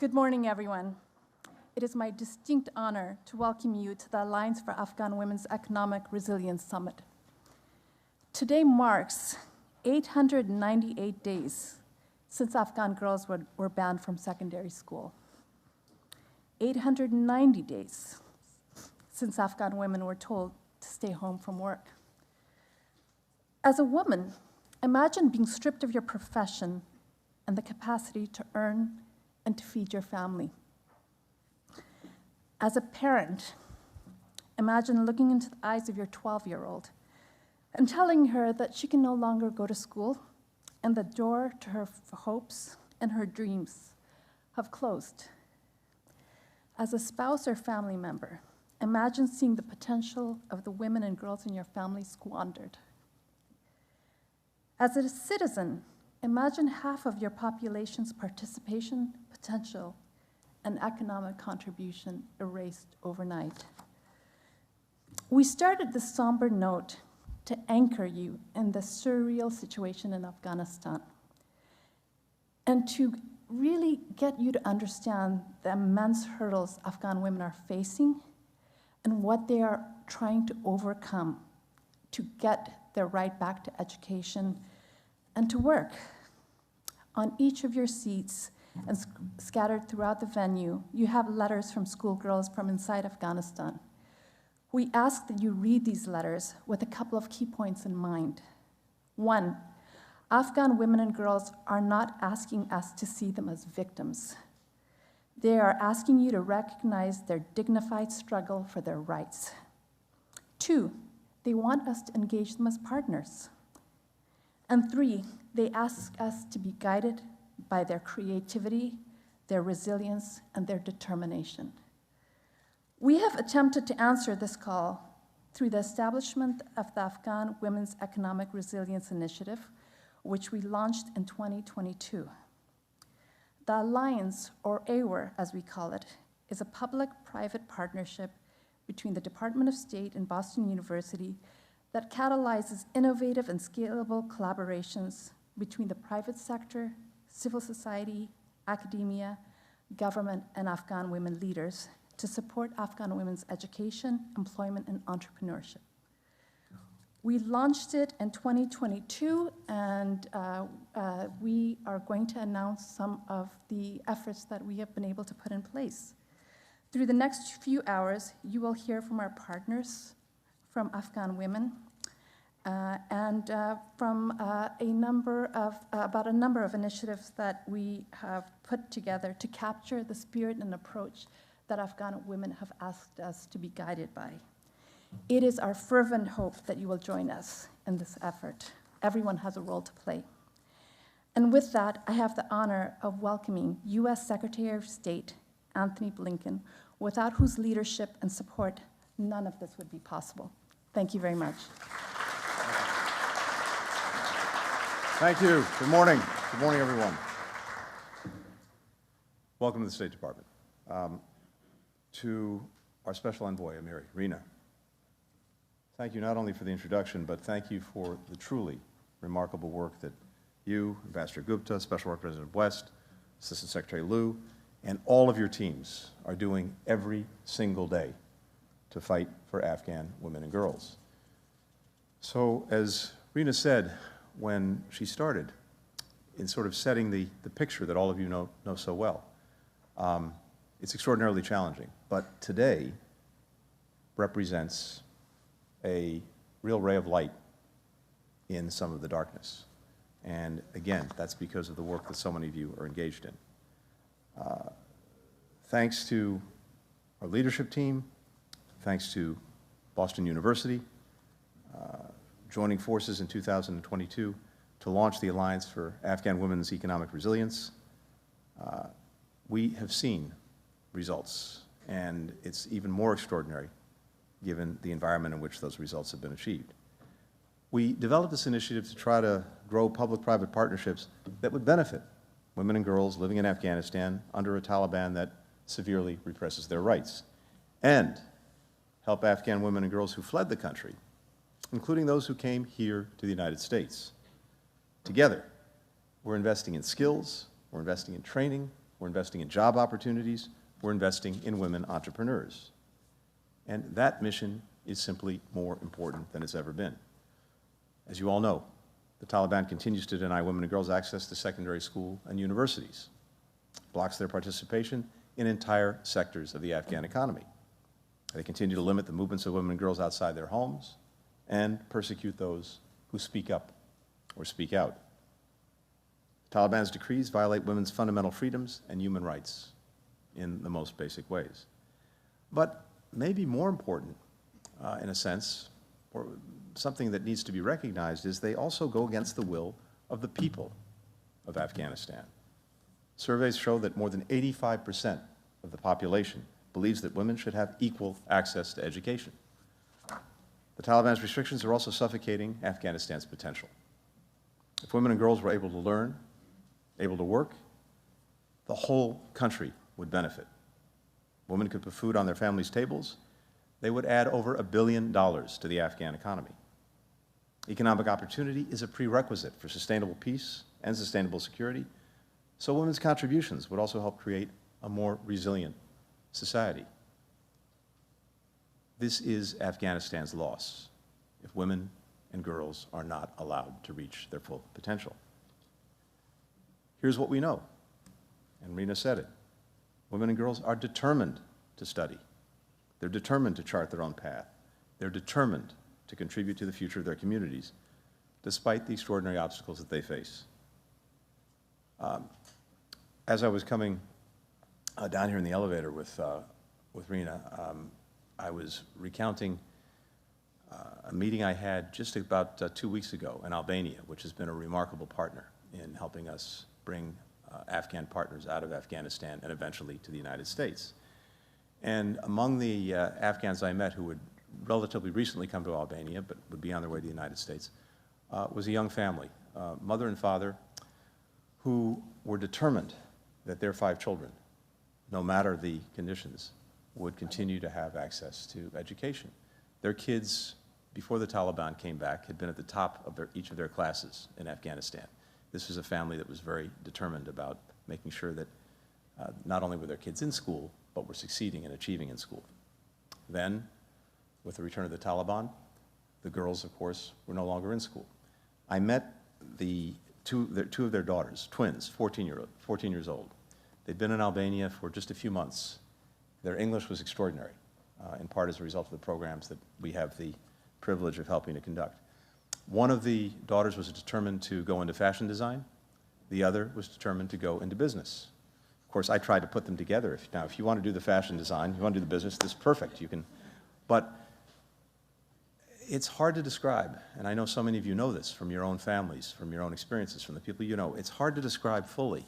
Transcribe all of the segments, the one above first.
Good morning, everyone. It is my distinct honor to welcome you to the Alliance for Afghan Women's Economic Resilience Summit. Today marks 898 days since Afghan girls were banned from secondary school. 890 days since Afghan women were told to stay home from work. As a woman, imagine being stripped of your profession and the capacity to earn and to feed your family. As a parent, imagine looking into the eyes of your 12-year-old and telling her that she can no longer go to school and the door to her hopes and her dreams have closed. As a spouse or family member, imagine seeing the potential of the women and girls in your family squandered. As a citizen, imagine half of your population's participation, potential, and economic contribution erased overnight. We started this somber note to anchor you in the surreal situation in Afghanistan and to really get you to understand the immense hurdles Afghan women are facing and what they are trying to overcome to get their right back to education and to work. On each of your seats and scattered throughout the venue, you have letters from schoolgirls from inside Afghanistan. We ask that you read these letters with a couple of key points in mind. One, Afghan women and girls are not asking us to see them as victims. They are asking you to recognize their dignified struggle for their rights. Two, they want us to engage them as partners. And three, they ask us to be guided by their creativity, their resilience, and their determination. We have attempted to answer this call through the establishment of the Afghan Women's Economic Resilience Initiative, which we launched in 2022. The Alliance, or AWER as we call it, is a public-private partnership between the Department of State and Boston University that catalyzes innovative and scalable collaborations between the private sector, civil society, academia, government, and Afghan women leaders to support Afghan women's education, employment, and entrepreneurship. We launched it in 2022, and we are going to announce some of the efforts that we have been able to put in place. Through the next few hours, you will hear from our partners, from Afghan women, and from about a number of initiatives that we have put together to capture the spirit and approach that Afghan women have asked us to be guided by. It is our fervent hope that you will join us in this effort. Everyone has a role to play. And with that, I have the honor of welcoming U.S. Secretary of State Antony Blinken, without whose leadership and support, none of this would be possible. Thank you very much. Thank you. Good morning. Good morning, everyone. Welcome to the State Department. To our special envoy, Amiri, Rina, thank you not only for the introduction, but thank you for the truly remarkable work that you, Ambassador Gupta, Special Representative West, Assistant Secretary Liu, and all of your teams are doing every single day to fight for Afghan women and girls. So, as Rina said when she started, in sort of setting the picture that all of you know so well, it's extraordinarily challenging, but today represents a real ray of light in some of the darkness. And again, that's because of the work that so many of you are engaged in. Thanks to our leadership team, thanks to Boston University, joining forces in 2022 to launch the Alliance for Afghan Women's Economic Resilience, we have seen results, and it's even more extraordinary given the environment in which those results have been achieved. We developed this initiative to try to grow public-private partnerships that would benefit women and girls living in Afghanistan under a Taliban that severely represses their rights, and help Afghan women and girls who fled the country, including those who came here to the United States. Together, we're investing in skills, we're investing in training, we're investing in job opportunities, we're investing in women entrepreneurs. And that mission is simply more important than it's ever been. As you all know, the Taliban continues to deny women and girls access to secondary school and universities, blocks their participation in entire sectors of the Afghan economy. They continue to limit the movements of women and girls outside their homes and persecute those who speak up or speak out. The Taliban's decrees violate women's fundamental freedoms and human rights in the most basic ways. But maybe more important, in a sense, or something that needs to be recognized, is they also go against the will of the people of Afghanistan. Surveys show that more than 85% of the population believes that women should have equal access to education. The Taliban's restrictions are also suffocating Afghanistan's potential. If women and girls were able to learn, able to work, the whole country would benefit. Women could put food on their families' tables. They would add over $1 billion to the Afghan economy. Economic opportunity is a prerequisite for sustainable peace and sustainable security, so women's contributions would also help create a more resilient society. This is Afghanistan's loss if women and girls are not allowed to reach their full potential. Here's what we know, and Rena said it. Women and girls are determined to study. They're determined to chart their own path. They're determined to contribute to the future of their communities, despite the extraordinary obstacles that they face. As I was coming down here in the elevator with Rena, I was recounting a meeting I had just about 2 weeks ago in Albania, which has been a remarkable partner in helping us bring Afghan partners out of Afghanistan and eventually to the United States. And among the Afghans I met who would relatively recently come to Albania but would be on their way to the United States was a young family, mother and father, who were determined that their 5 children, no matter the conditions, would continue to have access to education. Their kids, before the Taliban came back, had been at the top of each of their classes in Afghanistan. This was a family that was very determined about making sure that not only were their kids in school, but were succeeding and achieving in school. Then, with the return of the Taliban, the girls, of course, were no longer in school. I met two of their daughters, twins, 14 years old. They'd been in Albania for just a few months. Their English was extraordinary, in part as a result of the programs that we have the privilege of helping to conduct. One of the daughters was determined to go into fashion design. The other was determined to go into business. Of course, I tried to put them together. If you want to do the fashion design, you want to do the business, this is perfect. You can, but it's hard to describe, and I know so many of you know this from your own families, from your own experiences, from the people you know. It's hard to describe fully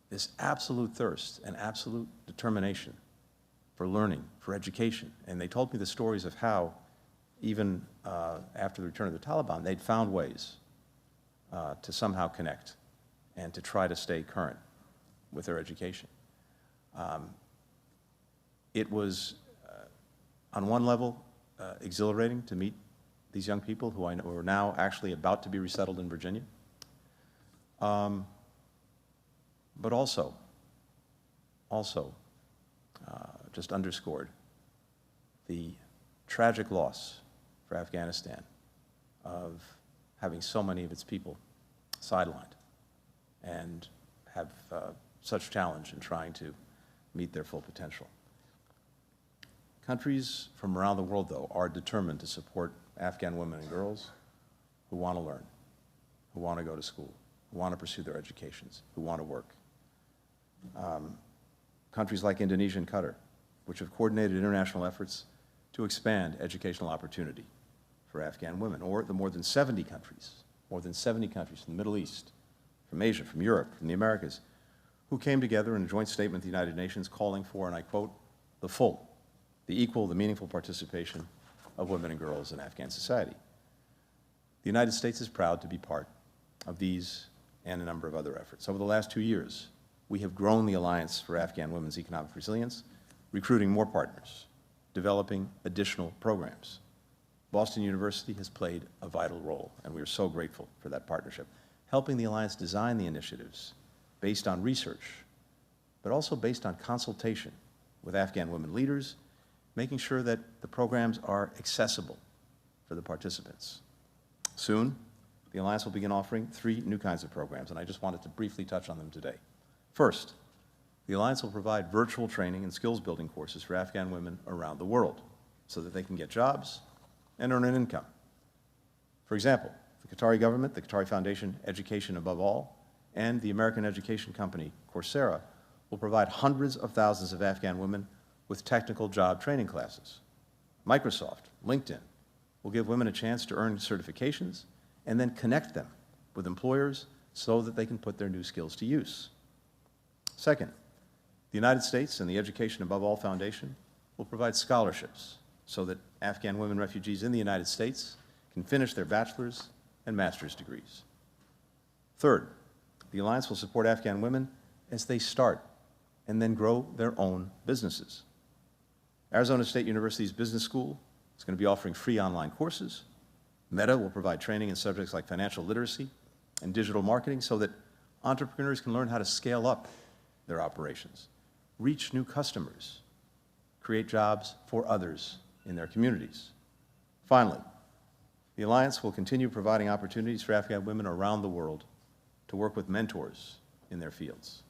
this absolute thirst and absolute determination for learning, for education. And they told me the stories of how, even after the return of the Taliban, they'd found ways to somehow connect and to try to stay current with their education. It was, on one level, exhilarating to meet these young people who I know are now actually about to be resettled in Virginia. But also just underscored the tragic loss for Afghanistan of having so many of its people sidelined and have such challenge in trying to meet their full potential. Countries from around the world, though, are determined to support Afghan women and girls who want to learn, who want to go to school, who want to pursue their educations, who want to work. Countries like Indonesia and Qatar, which have coordinated international efforts to expand educational opportunity for Afghan women, or the more than 70 countries from the Middle East, from Asia, from Europe, from the Americas, who came together in a joint statement of the United Nations calling for, and I quote, the full, the equal, the meaningful participation of women and girls in Afghan society. The United States is proud to be part of these and a number of other efforts. Over the last 2 years, we have grown the Alliance for Afghan Women's Economic Resilience, recruiting more partners, developing additional programs. Boston University has played a vital role, and we are so grateful for that partnership, helping the Alliance design the initiatives based on research but also based on consultation with Afghan women leaders, making sure that the programs are accessible for the participants. Soon, the Alliance will begin offering 3 new kinds of programs, and I just wanted to briefly touch on them today. First, the Alliance will provide virtual training and skills-building courses for Afghan women around the world so that they can get jobs and earn an income. For example, the Qatari government, the Qatari Foundation, Education Above All, and the American education company Coursera will provide hundreds of thousands of Afghan women with technical job training classes. Microsoft, LinkedIn, will give women a chance to earn certifications and then connect them with employers so that they can put their new skills to use. Second, the United States and the Education Above All Foundation will provide scholarships so that Afghan women refugees in the United States can finish their bachelor's and master's degrees. Third, the Alliance will support Afghan women as they start and then grow their own businesses. Arizona State University's Business School is going to be offering free online courses. Meta will provide training in subjects like financial literacy and digital marketing so that entrepreneurs can learn how to scale up their operations, reach new customers, create jobs for others in their communities. Finally, the Alliance will continue providing opportunities for Afghan women around the world to work with mentors in their fields.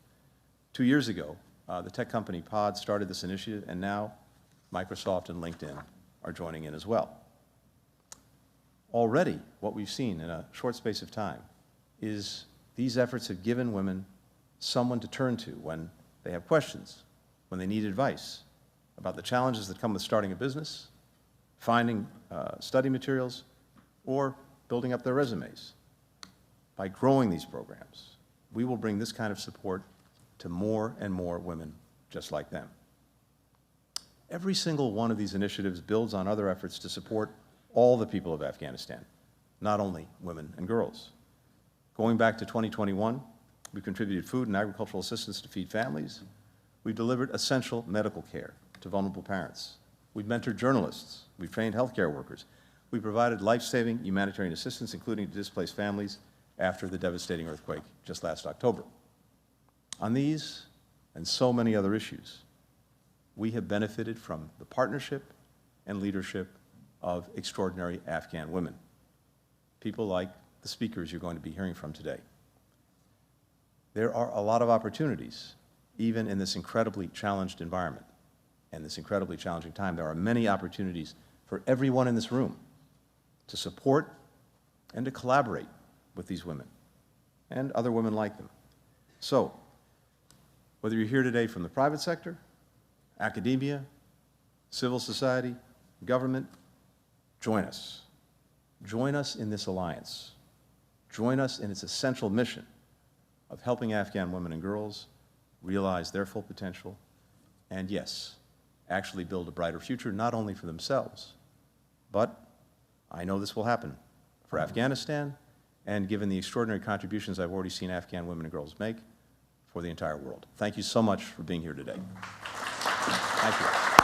2 years ago, the tech company Pod started this initiative, and now Microsoft and LinkedIn are joining in as well. Already, what we've seen in a short space of time is these efforts have given women someone to turn to when they have questions, when they need advice about the challenges that come with starting a business, finding study materials, or building up their resumes. By growing these programs, we will bring this kind of support to more and more women just like them. Every single one of these initiatives builds on other efforts to support all the people of Afghanistan, not only women and girls. Going back to 2021, we contributed food and agricultural assistance to feed families. We've delivered essential medical care to vulnerable parents. We've mentored journalists. We've trained healthcare workers. We provided life-saving humanitarian assistance, including to displaced families after the devastating earthquake just last October. On these and so many other issues, we have benefited from the partnership and leadership of extraordinary Afghan women, people like the speakers you're going to be hearing from today. There are a lot of opportunities, even in this incredibly challenged environment and this incredibly challenging time. There are many opportunities for everyone in this room to support and to collaborate with these women and other women like them. So, whether you're here today from the private sector, academia, civil society, government, join us. Join us in this alliance. Join us in its essential mission of helping Afghan women and girls realize their full potential and, yes, actually build a brighter future, not only for themselves, but I know this will happen for Afghanistan and, given the extraordinary contributions I've already seen Afghan women and girls make, for the entire world. Thank you so much for being here today. Thank you.